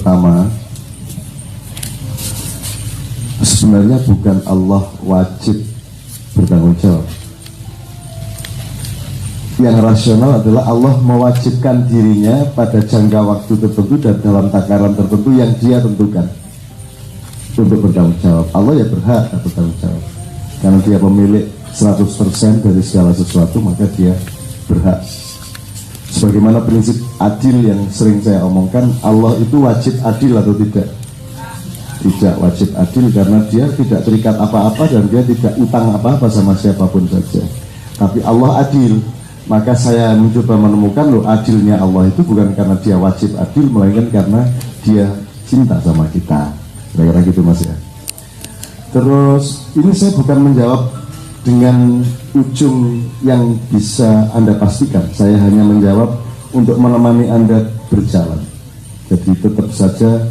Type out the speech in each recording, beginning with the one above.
pertama, sebenarnya bukan Allah wajib bertanggung jawab. Yang rasional adalah Allah mewajibkan dirinya pada jangka waktu tertentu dan dalam takaran tertentu yang dia tentukan untuk bertanggung jawab. Allah ya berhak bertanggung jawab karena dia pemilik 100% dari segala sesuatu, maka dia berhak. Sebagaimana prinsip adil yang sering saya omongkan, Allah itu wajib adil atau tidak? Tidak wajib adil karena dia tidak terikat apa-apa dan dia tidak utang apa-apa sama siapapun saja. Tapi Allah adil. Maka saya mencoba menemukan loh, adilnya Allah itu bukan karena dia wajib adil, melainkan karena dia cinta sama kita. Kira-kira gitu Mas ya. Terus ini saya bukan menjawab dengan ujung yang bisa Anda pastikan. Saya hanya menjawab untuk menemani Anda berjalan. Jadi tetap saja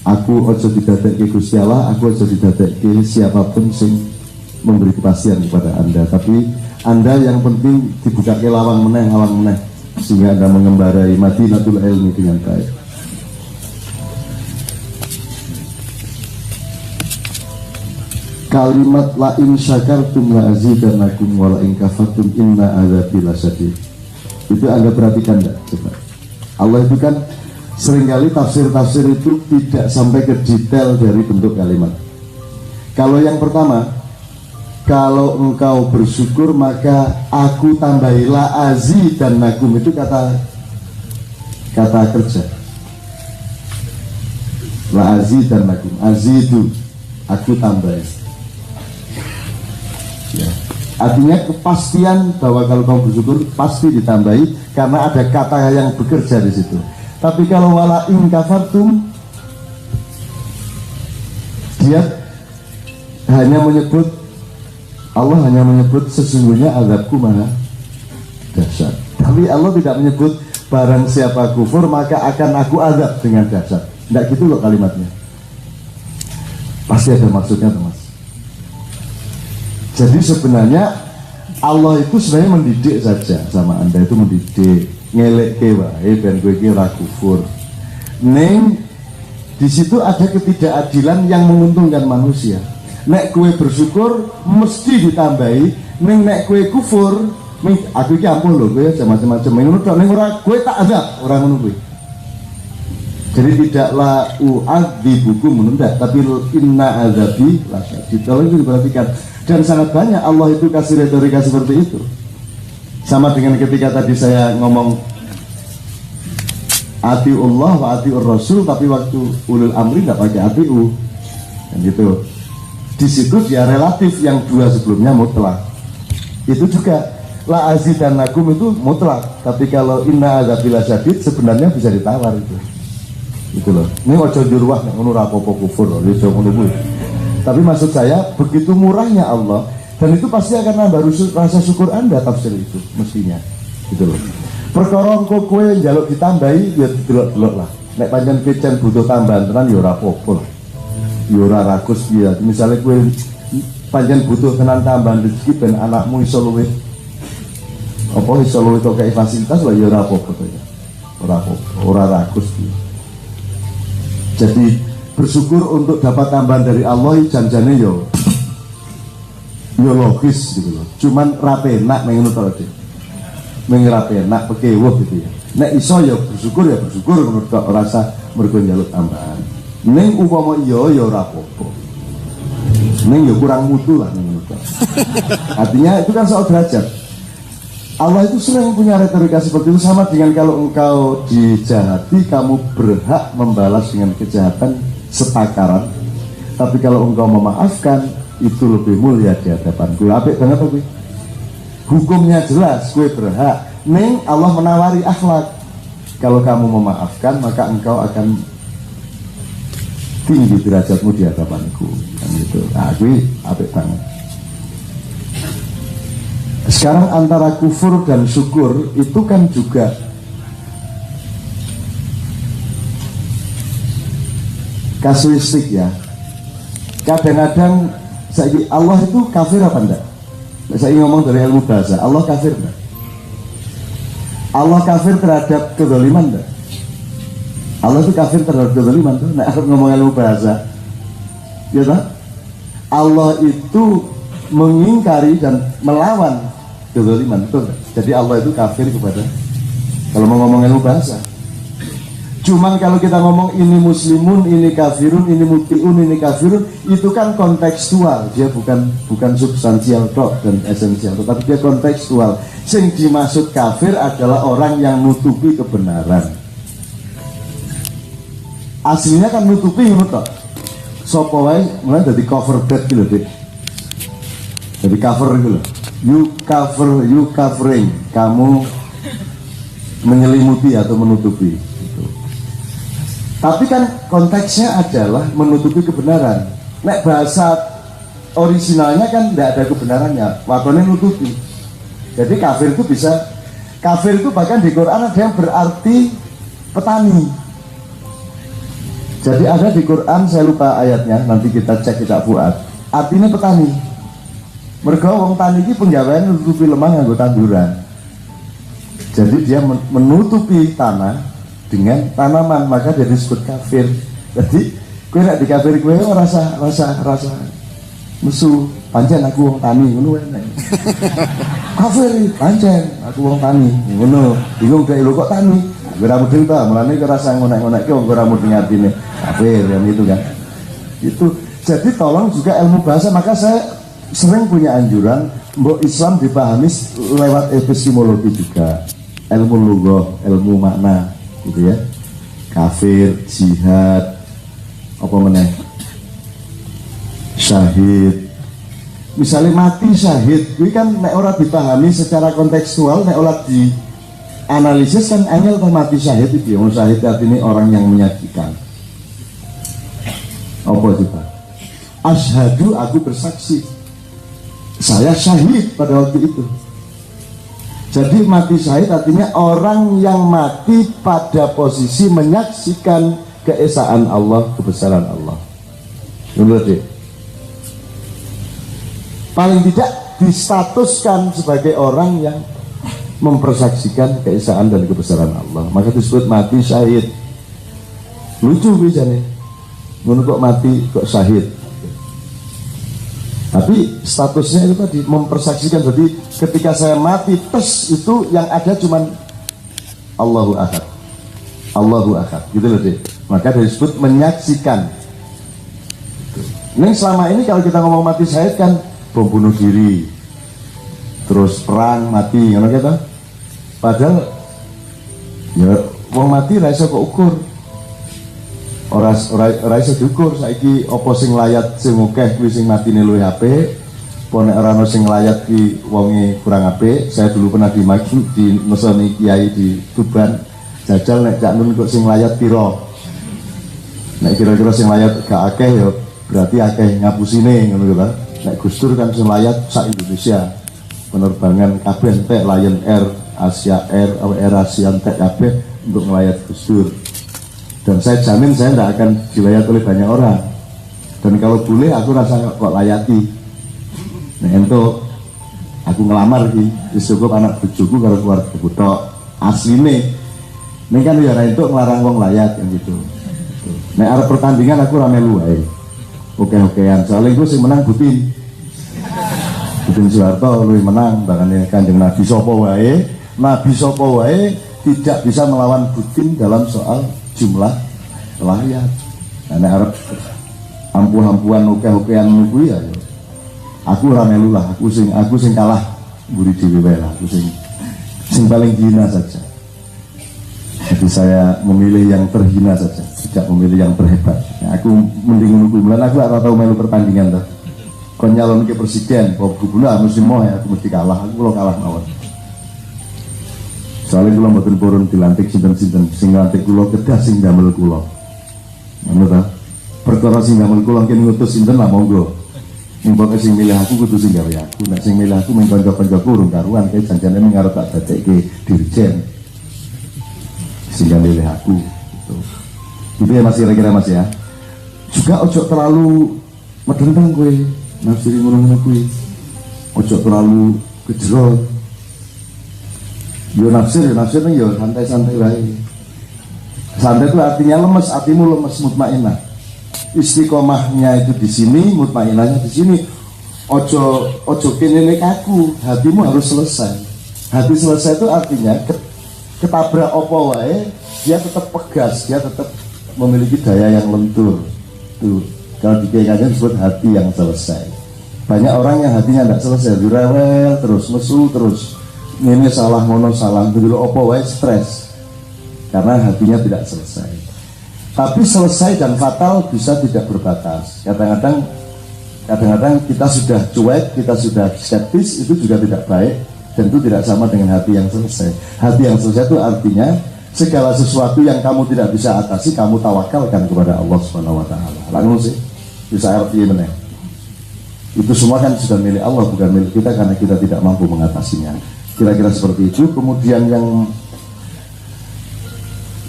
aku ojo didadekke Gusti Allah, aku ojo didadekke siapapun sing memberi kepastian kepada Anda. Tapi Anda yang penting dibuka ke lawang meneh, sehingga Anda mengembarai Madinatul Ilmi dengan baik. Kalimat la in syakartum la azidannakum wa la in kafartum inna adzabi lasyadid. Itu Anda perhatikan enggak? Coba. Allah itu kan seringkali tafsir-tafsir itu tidak sampai ke detail dari bentuk kalimat. Kalau yang pertama, kalau engkau bersyukur maka aku tambahilah azidannakum, itu kata kerja. La azidannakum, azidu, aku tambahi. Ya. Artinya kepastian bahwa kalau kamu bersyukur pasti ditambahi karena ada kata yang bekerja di situ. Tapi kalau wala in kafartum, dia hanya menyebut, Allah hanya menyebut sesungguhnya azabku mana dahsyat. Tapi Allah tidak menyebut barang siapa kufur maka akan aku azab dengan dahsyat. Tidak gitu loh kalimatnya. Pasti ada maksudnya Mas. Jadi sebenarnya Allah itu sebenarnya mendidik saja sama Anda, itu mendidik, ngelek wae ben kowe iki ora kufur. Neng di situ ada ketidakadilan yang menguntungkan manusia. Nek kue bersyukur mesti ditambahi, nek kue kufur, aku iki ampun lho kowe aja macam-macam. Ngono tok ning ora kowe tak azab, ora ngono kuwi. Jadi tidaklah u'adzibukum menunda, tapi inna azabi lasyadid. Kalau itu diperhatikan, dan sangat banyak Allah itu kasih retorika seperti itu. Sama dengan ketika tadi saya ngomong atiullah wa atiur rasul, tapi waktu ulul amri nggak pakai atiu, kan gitu. Di situ dia relatif, yang dua sebelumnya mutlak. Itu juga la azidannakum itu mutlak, tapi kalau inna adzabil lasyadid sebenarnya bisa ditawar itu. Itu loh. Ini ojo jurwah nek ngono ra apa-apa kufur lho, iso ngono kuwi. Tapi maksud saya begitu murahnya Allah, dan itu pasti akan nambah rasa syukur Anda tafsir itu mestinya. Gitu loh. Perkara engko kowe njaluk ditambahi ya didelok-delok lah. Nek pancen kecen butuh tambahan tenan ya ora apa-apa lah. Ya ora rakus ya. Misalnya kowe pancen butuh tenan tambahan rezeki ben anakmu iso luwih to kayak fasilitas lah ya ora apa-apa to ya. Ora rakus ya. Jadi bersyukur untuk dapat tambahan dari Allah janjane yo logis gitu loh. Cuman rapenak ning ngono to. Ning rapenak pekewuh gitu ya. Nek iso ya bersyukur ngono tok, ora usah mergo njaluk tambahan. Ning umpama iya ya ora apa-apa. Ning ya kurang mutu lah ngono tok. Artinya itu kan soal derajat. Allah itu sering punya retorika seperti itu, sama dengan kalau engkau dijahati, kamu berhak membalas dengan kejahatan setakaran. Tapi kalau engkau memaafkan, itu lebih mulia di hadapan gue. Apik banget apa gue? Hukumnya jelas, gue berhak. Ning Allah menawari akhlak. Kalau kamu memaafkan, maka engkau akan tinggi derajatmu di hadapanku. Kan gitu. Nah, gue apik banget. Sekarang antara kufur dan syukur itu kan juga kasuistik ya. Kadang-kadang Allah itu kafir apa enggak? Saya ngomong dari ilmu bahasa, Allah kafir enggak? Allah kafir terhadap kezaliman enggak? Allah itu kafir terhadap kezaliman tuh. Nah, aku ngomong ilmu bahasa, ya tak? Allah itu mengingkari dan melawan kezaliman, betul. Jadi Allah itu kafir kepada, kalau mau ngomong ilmu bahasa. Cuman kalau kita ngomong ini muslimun, ini kafirun, ini mutiun, ini kafirun, itu kan kontekstual, dia bukan substansial tok dan esensial, tetapi dia kontekstual. Yang dimaksud kafir adalah orang yang nutupi kebenaran. Aslinya kan nutupi ngono tok. Sapa wae mulai dari cover bed gitu deh. Jadi cover gitu loh. You covering, kamu menyelimuti atau menutupi. Tapi kan konteksnya adalah menutupi kebenaran. Nek bahasa originalnya kan tidak ada kebenarannya, waktunya nutupi. Jadi kafir itu bisa, kafir itu bahkan di Quran ada yang berarti petani. Jadi ada di Quran, saya lupa ayatnya, nanti kita cek kita buat. Artinya petani. Mergo wong tani iki penggaweane nutupi lemah nganggo tanduran. Jadi dia menutupi tanah dengan tanaman, maka dia disebut kafir. Jadi kowe nek dikafir kowe rasa musuh, pancen aku wong tani ngono wae. Kafir pancen aku wong tani ngono. Bingung dhek lho kok tani. Ora mudeng ta, mulane kok rasa ngonek-ngonekke wong ora mudeng artine kafir yang itu kan. Itu jadi tolong juga ilmu bahasa, maka saya sering punya anjuran mbok Islam dipahami lewat epistemologi juga. Ilmu lugah, ilmu makna gitu ya. Kafir, jihad, apa meneh, syahid. Misalnya mati syahid, ini kan nek ora dipahami secara kontekstual, nek ora dianalisis kan angel kan mati syahid itu. Yang syahid artinya orang yang menyaksikan. Apa juga? Asyhadu, aku bersaksi, saya syahid pada waktu itu. Jadi mati syahid artinya orang yang mati pada posisi menyaksikan keesaan Allah, kebesaran Allah. Menurut dia, paling tidak distatuskan sebagai orang yang mempersaksikan keesaan dan kebesaran Allah, maka disebut mati syahid. Lucu bisa nih, menurut kok mati kok syahid. Tapi statusnya itu tadi mempersaksikan. Jadi ketika saya mati tes itu yang ada cuman Allahu Ahad, Allahu Ahad gitu loh deh. Maka disebut menyaksikan. Nah selama ini kalau kita ngomong mati syahid kan bom bunuh diri, terus perang mati ngono gitu. Padahal ya wong mati ra iso kok ukur. Ora iso diukur saiki apa sing layat sing akeh kuwi sing matine luwih apik, apa nek ora ono sing layat ki wonge kurang apik. Saya dulu pernah di mesoni kiai di Tuban, jajal nek Cak Nun kok sing layat pira. Nek kira-kira sing layat gak akeh ya berarti akeh ngapusine ngono lho. Nek Gus Dur kan sing layat sak Indonesia. Penerbangan kabeh entek Lion Air, Asia Air, Air Asia entek kabeh untuk melayat Gus Dur. Dan saya jamin saya tidak akan dilayat oleh banyak orang. Dan kalau boleh aku rasa kok layati. Nah itu aku ngelamar di cukup anak bojoku kalau keluarga butok asline. Ini kan ya itu ngelarang wong layat yang gitu. Nah arep pertandingan aku rame lu wae. Oke-okean. Soalnya gue sing menang Butin Soeharto luwih menang bahkan Kanjeng Nabi sapa wae. Nabi sapa wae tidak bisa melawan Butin dalam soal jumlah layat. Nah arep ampuh-ampuhan oke-okean niku ya. Aku ora melu lah, aku sing kalah mburi dhewe wae lah, aku sing paling hina saja. Jadi saya memilih yang terhina saja, tidak memilih yang terhebat. Nah, aku mending nunggu bulan aku ora tau melu pertandingan tuh. Kon nyalon ke presiden, kok gubernur mesti mau ya aku mesti kalah, aku lo kalah mawon. Soalnya kula mboten purun dilantik sinten-sinten, sing lantik kula kedah sing damel kula. Ngono ta? Perkara sing damel kula mungkin ngutus sinten lah monggo. Mbok sing milih aku kudu sing gawe aku. Nek sing milih aku mung kanca-kancaku urung karuan kae janjane mung arep tak dadekke dirjen. Sing milih aku gitu. Itu ya Mas kira-kira Mas ya. Juga ojo terlalu medenteng kowe, nafsiri ngono kuwi. Ojo terlalu kejerot. Yo nafsir nih yo santai-santai wae. Santai itu artinya lemes, hatimu lemes, mutmainah. Istiqomahnya itu di sini, mutmainahnya di sini. Ojo kene kaku, hatimu harus selesai. Hati selesai itu artinya ketabrak opo wae, dia tetap pegas, dia tetap memiliki daya yang lentur. Tuh, kalau di kiai disebut hati yang selesai. Banyak orang yang hatinya tidak selesai, direwel terus, mesu terus. Ini salah ngono salah, dulu opo wae stres. Karena hatinya tidak selesai. Tapi selesai dan fatal bisa tidak berbatas. Kadang-kadang kita sudah cuek, kita sudah skeptis, itu juga tidak baik. Dan itu tidak sama dengan hati yang selesai. Hati yang selesai itu artinya segala sesuatu yang kamu tidak bisa atasi, kamu tawakalkan kepada Allah Subhanahu wa Ta'ala. Langsung sih, bisa artinya benar. Itu semua kan sudah milik Allah, bukan milik kita, karena kita tidak mampu mengatasinya. Kira-kira seperti itu. Kemudian yang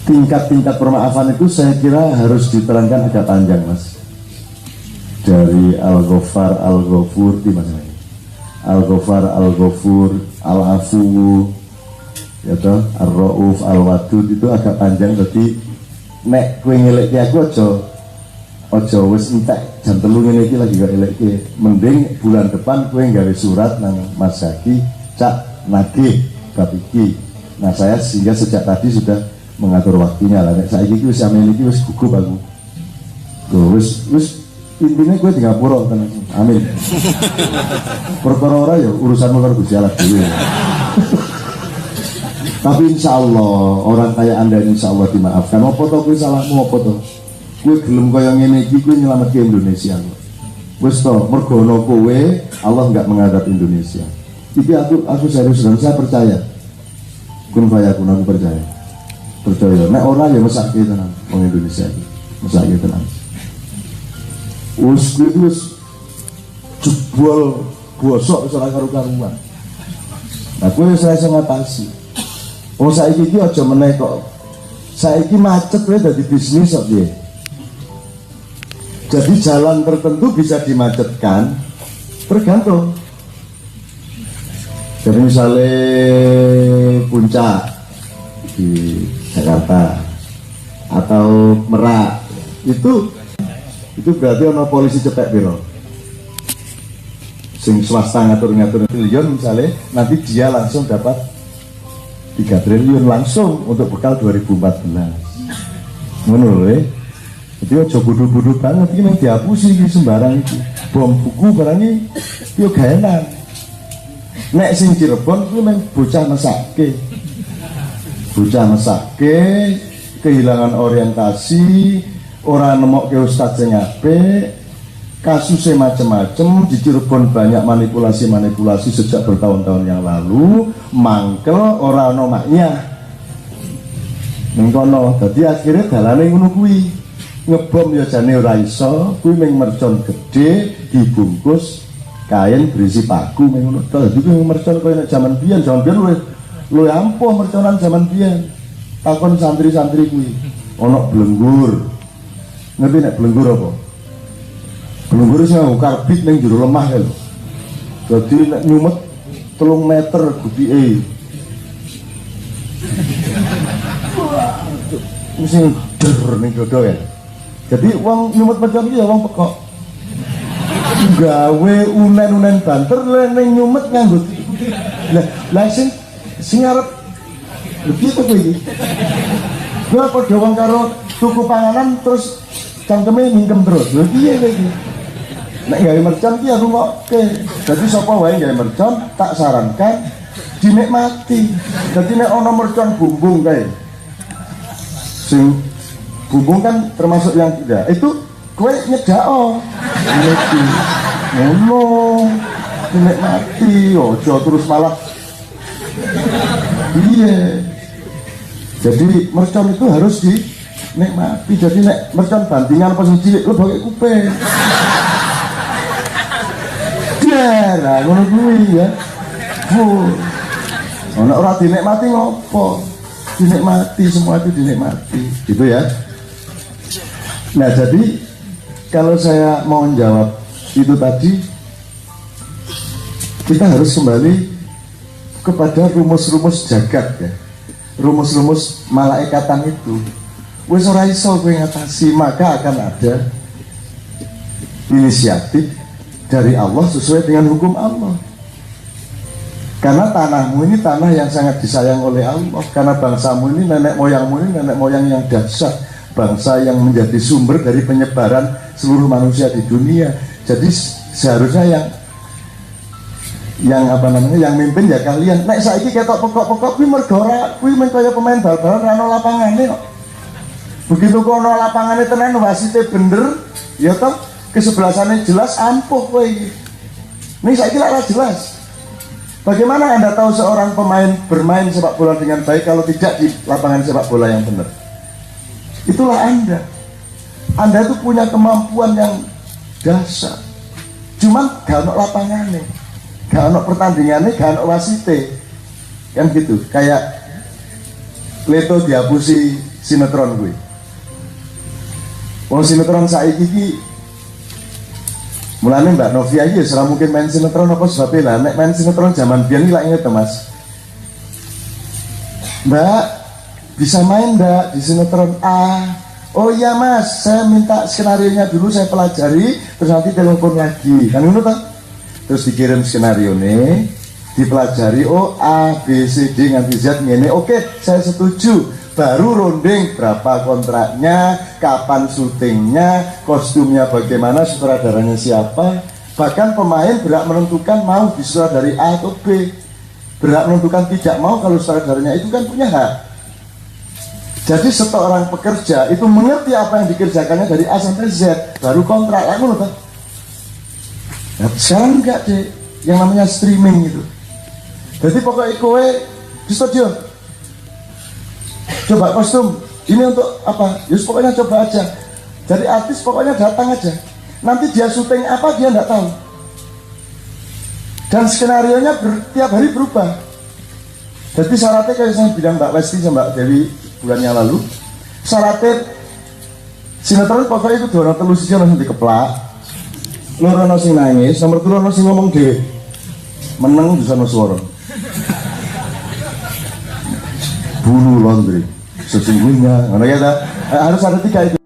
tingkat-tingkat permaafan itu saya kira harus diterangkan agak panjang, Mas. Dari Al-Ghaffar, Al-Ghafur, di mana ini? Al-Ghaffar, Al-Ghafur, Al-Afu, ya toh, Ar-Rauf, Al-Wadud, itu agak panjang. Jadi nek kowe ngeleki aku ojo wis entek jam 3 ngene iki lagi gak eleki. Mending bulan depan kowe nggawe surat nang Mas Zaki, cak nagih bab iki. Nah, saya sehingga sejak tadi sudah mengatur waktunya lah. Nek saiki iki wis sampeyan iki wis gugup aku. Tuh wis intinya gue tinggal pura tenan. Amin. Perkara ora ya urusanmu karo Gusti Allah dhewe. Tapi insya Allah orang kayak anda insya Allah dimaafkan. Apa to kowe salahmu apa to? Kowe gelem kaya ngene iki kowe nyelametke Indonesia. Wis to, mergo ana kowe Allah enggak menghadap Indonesia. Iki aku serius dan saya percaya. Kun fayakun, aku percaya. Nek ora ya mesake tenan wong Indonesia iki. Mesake tenan. Wis jebol bosok ora karo-karuan. Nah kowe wis iso ngatasi. Oh saiki iki aja meneh kok. Saiki macet kowe dadi bisnis kok piye. Jadi jalan tertentu bisa dimacetkan tergantung. Jadi misalnya puncak di Jakarta atau Merak itu berarti ono polisi cepet biro. Sing swasta ngatur-ngatur triliun misalnya, nanti dia langsung dapat 3 triliun langsung untuk bekal 2014. Ngono lho. Jadi aja bodoh-bodoh banget iki nek dihapusi iki sembarang iki. Bom buku barang iki yo gaenan. Nek sing Cirebon kuwi men bocah mesake. Bocah mesake kehilangan orientasi, ora nemokke ustaz sing apik, kasusnya macam-macam. Di Cirebon banyak manipulasi sejak bertahun-tahun yang lalu, mangkel ora ono maknya mengkono. Dadi akhirnya dalane ngono kuwi, ngebom ya jane ora iso, kuwi mung mercon gede dibungkus kain berisi paku mung ngono. Dadi kuwi mercon koyo nek jaman biyen luwih ampuh merconan jaman biyen. Takon santri-santri kuwi ono blenggur. Ngerti nek blenggur apa? Blenggur sing karbit ning jero lemah lho. Dadi nek nyumet 3 meter gubike. Mesti der ning dodo ya. Jadi wong nyumet macam iki ya wong pekok. Gawe unen-unen banter ning nyumet nganggo. Lah sing arep lebih to kuwi. Gua padha wong karo tuku panganan terus cangkeme mingkem terus. Lha piye iki? Nek gawe mercon ki aku ngokke. Dadi sapa wae gawe mercon tak sarankan dinikmati. Dadi nek ana mercon bumbung kae. Sing bumbung kan termasuk yang tidak. Itu kowe nyedako. Ngono. Dinikmati, ojo terus malah. Iya. Jadi mercon itu harus dinikmati. Jadi nek mercon bandingan pas cilik lu pakai kuping. Nah, ngono kuwi ya. Nek ora dinikmati ngopo? Dinikmati, semua itu dinikmati. Gitu ya. Nah, jadi kalau saya mau menjawab itu tadi, kita harus kembali kepada rumus-rumus jagat ya. Rumus-rumus malaikatan itu. wis ora iso kowe ngatasi, maka akan ada inisiatif dari Allah sesuai dengan hukum Allah. Karena tanahmu ini tanah yang sangat disayang oleh Allah. Karena bangsamu ini, nenek moyangmu ini nenek moyang yang dahsyat, bangsa yang menjadi sumber dari penyebaran seluruh manusia di dunia. Jadi seharusnya yang apa namanya, yang mimpin ya kalian. Nek saiki ketok pokok-pokok kuwi mergo ora kuwi men kaya pemain bal-balan ora ono lapangane kok. Begitu kono lapangane tenan wasite bener, ya toh kesebelasannya jelas, ampuh kowe iki. Nih saiki ora jelas. Bagaimana Anda tahu seorang pemain bermain sepak bola dengan baik kalau tidak di lapangan sepak bola yang benar? Itulah Anda. Anda itu punya kemampuan yang dahsyat. Cuman gak ono lapangannya, gak ono pertandingannya, gak ono wasite. Kan gitu. Kayak Leto dihapusi sinetron gue. Wong sinetron saiki iki mulane Mbak Novia iki ora mungkin main sinetron apa sebabnya lah. Nek main sinetron zaman biyen iki lak inget Mas. Mbak, bisa main Mbak di sinetron A? Oh iya Mas, saya minta skenarionya dulu saya pelajari, terus nanti telepon lagi. Kan ngono toh? Terus dikirim skenario nih, dipelajari, oh A, B, C, D nganti Z ngene. Oke, saya setuju. Baru runding berapa kontraknya, kapan syutingnya, kostumnya bagaimana, sutradaranya siapa. Bahkan pemain berhak menentukan mau disutradari A atau B, berhak menentukan tidak mau kalau sutradaranya itu kan punya hak. Jadi seorang pekerja itu mengerti apa yang dikerjakannya dari A sampai Z, baru kontrak. Aku loh, nah, sekarang enggak deh, yang namanya streaming itu. Jadi pokoknya kowe di studio coba kostum ini untuk apa, yus pokoknya coba aja. Jadi artis pokoknya datang aja, nanti dia syuting apa dia nggak tahu, dan skenario nya tiap hari berubah. Jadi syaratnya kayak saya bilang Mbak Westi sama Mbak Dewi bulan yang lalu, syaratnya sinetron pokoknya itu dua telu siji langsung dikeplak, loro ono sing nangis, nomor telu ono sing ngomong dhewe meneng bisa ono suara bulu laundry sesungguhnya, harus ada 3 itu.